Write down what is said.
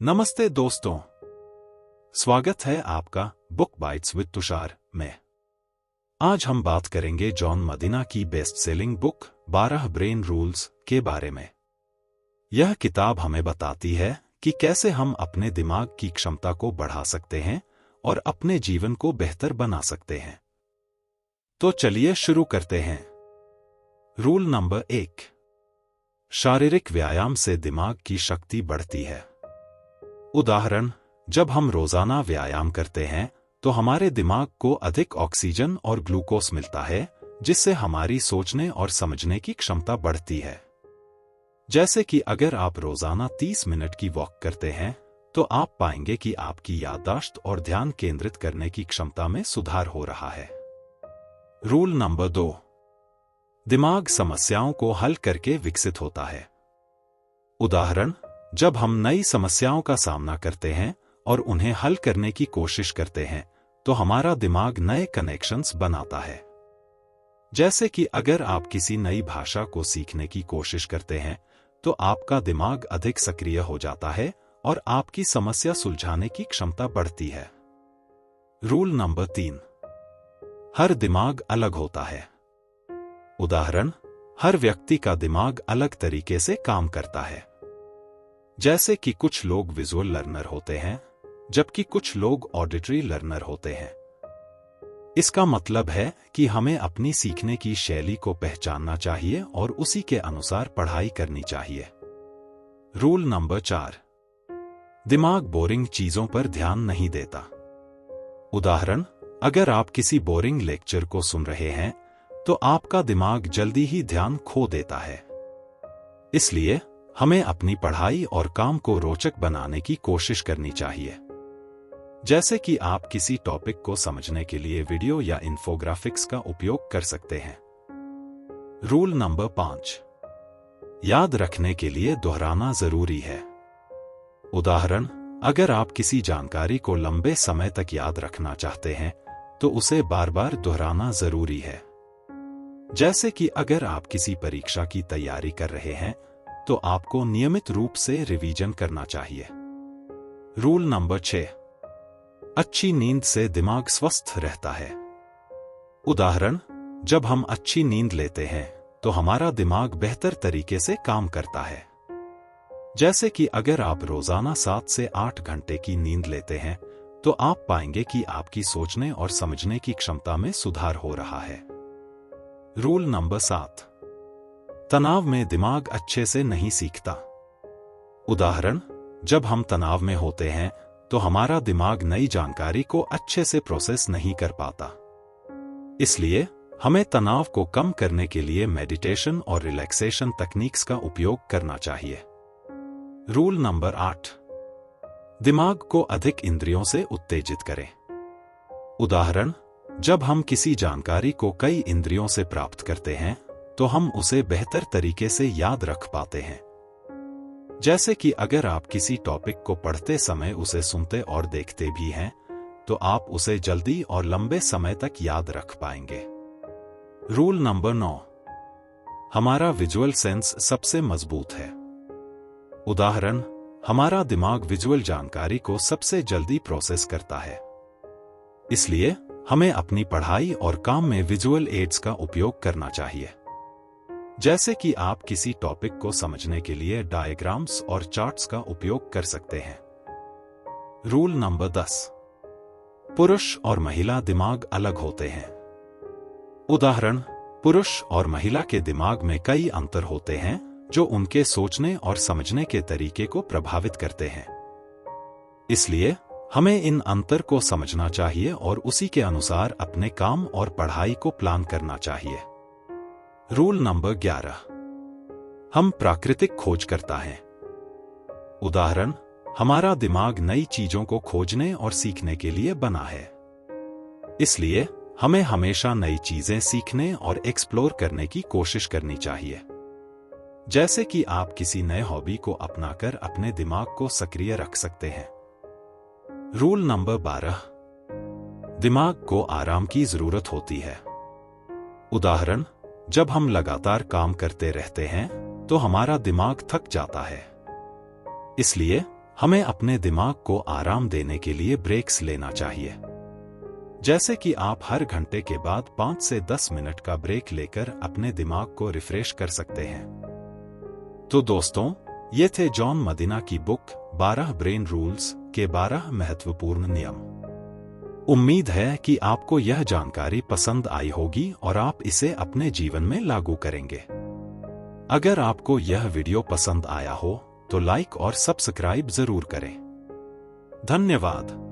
नमस्ते दोस्तों, स्वागत है आपका बुक बाइट्स विद तुषार में। आज हम बात करेंगे जॉन मदीना की best selling book 12 brain rules के बारे में। यह किताब हमें बताती है कि कैसे हम अपने दिमाग की क्षमता को बढ़ा सकते हैं और अपने जीवन को बेहतर बना सकते हैं। तो चलिए शुरू करते हैं। रूल नंबर 1, शारीरिक व्यायाम से दिमाग की शक्ति बढ़ती है। उदाहरण, जब हम रोजाना व्यायाम करते हैं तो हमारे दिमाग को अधिक ऑक्सीजन और ग्लूकोज मिलता है, जिससे हमारी सोचने और समझने की क्षमता बढ़ती है। जैसे कि अगर आप रोजाना 30 मिनट की वॉक करते हैं तो आप पाएंगे कि आपकी याददाश्त और ध्यान केंद्रित करने की क्षमता में सुधार हो रहा है। रूल नंबर 2, दिमाग समस्याओं को हल करके विकसित होता है। उदाहरण, जब हम नई समस्याओं का सामना करते हैं और उन्हें हल करने की कोशिश करते हैं तो हमारा दिमाग नए कनेक्शंस बनाता है। जैसे कि अगर आप किसी नई भाषा को सीखने की कोशिश करते हैं तो आपका दिमाग अधिक सक्रिय हो जाता है और आपकी समस्या सुलझाने की क्षमता बढ़ती है। रूल नंबर 3, हर दिमाग अलग होता है। उदाहरण, हर व्यक्ति का दिमाग अलग तरीके से काम करता है। जैसे कि कुछ लोग विजुअल लर्नर होते हैं जबकि कुछ लोग ऑडिटरी लर्नर होते हैं। इसका मतलब है कि हमें अपनी सीखने की शैली को पहचानना चाहिए और उसी के अनुसार पढ़ाई करनी चाहिए। रूल नंबर 4, दिमाग बोरिंग चीजों पर ध्यान नहीं देता। उदाहरण, अगर आप किसी बोरिंग लेक्चर को सुन रहे हैं तो आपका दिमाग जल्दी ही ध्यान खो देता है। इसलिए हमें अपनी पढ़ाई और काम को रोचक बनाने की कोशिश करनी चाहिए। जैसे कि आप किसी टॉपिक को समझने के लिए वीडियो या इन्फोग्राफिक्स का उपयोग कर सकते हैं। रूल नंबर 5, याद रखने के लिए दोहराना जरूरी है। उदाहरण, अगर आप किसी जानकारी को लंबे समय तक याद रखना चाहते हैं तो उसे बार बार दोहराना जरूरी है। जैसे कि अगर आप किसी परीक्षा की तैयारी कर रहे हैं तो आपको नियमित रूप से रिवीजन करना चाहिए। रूल नंबर 6, अच्छी नींद से दिमाग स्वस्थ रहता है। उदाहरण, जब हम अच्छी नींद लेते हैं तो हमारा दिमाग बेहतर तरीके से काम करता है। जैसे कि अगर आप रोजाना 7 से 8 घंटे की नींद लेते हैं तो आप पाएंगे कि आपकी सोचने और समझने की क्षमता में सुधार हो रहा है। रूल नंबर 7, तनाव में दिमाग अच्छे से नहीं सीखता। उदाहरण, जब हम तनाव में होते हैं तो हमारा दिमाग नई जानकारी को अच्छे से प्रोसेस नहीं कर पाता। इसलिए हमें तनाव को कम करने के लिए मेडिटेशन और रिलैक्सेशन तकनीक्स का उपयोग करना चाहिए। रूल नंबर 8, दिमाग को अधिक इंद्रियों से उत्तेजित करें। उदाहरण, जब हम किसी जानकारी को कई इंद्रियों से प्राप्त करते हैं तो हम उसे बेहतर तरीके से याद रख पाते हैं। जैसे कि अगर आप किसी टॉपिक को पढ़ते समय उसे सुनते और देखते भी हैं तो आप उसे जल्दी और लंबे समय तक याद रख पाएंगे। रूल नंबर 9, हमारा विजुअल सेंस सबसे मजबूत है। उदाहरण, हमारा दिमाग विजुअल जानकारी को सबसे जल्दी प्रोसेस करता है। इसलिए हमें अपनी पढ़ाई और काम में विजुअल एड्स का उपयोग करना चाहिए। जैसे कि आप किसी टॉपिक को समझने के लिए डायग्राम्स और चार्ट्स का उपयोग कर सकते हैं। रूल नंबर 10, पुरुष और महिला दिमाग अलग होते हैं। उदाहरण, पुरुष और महिला के दिमाग में कई अंतर होते हैं जो उनके सोचने और समझने के तरीके को प्रभावित करते हैं। इसलिए हमें इन अंतर को समझना चाहिए और उसी के अनुसार अपने काम और पढ़ाई को प्लान करना चाहिए। रूल नंबर 11, हम प्राकृतिक खोज करता है। उदाहरण, हमारा दिमाग नई चीजों को खोजने और सीखने के लिए बना है। इसलिए हमें हमेशा नई चीजें सीखने और एक्सप्लोर करने की कोशिश करनी चाहिए। जैसे कि आप किसी नए हॉबी को अपनाकर अपने दिमाग को सक्रिय रख सकते हैं। रूल नंबर 12, दिमाग को आराम की जरूरत होती है। उदाहरण, जब हम लगातार काम करते रहते हैं तो हमारा दिमाग थक जाता है। इसलिए हमें अपने दिमाग को आराम देने के लिए ब्रेक्स लेना चाहिए। जैसे कि आप हर घंटे के बाद 5 से 10 मिनट का ब्रेक लेकर अपने दिमाग को रिफ्रेश कर सकते हैं। तो दोस्तों, ये थे जॉन मदीना की बुक 12 ब्रेन रूल्स के 12 महत्वपूर्ण नियम। उम्मीद है कि आपको यह जानकारी पसंद आई होगी और आप इसे अपने जीवन में लागू करेंगे। अगर आपको यह वीडियो पसंद आया हो तो लाइक और सब्सक्राइब जरूर करें। धन्यवाद।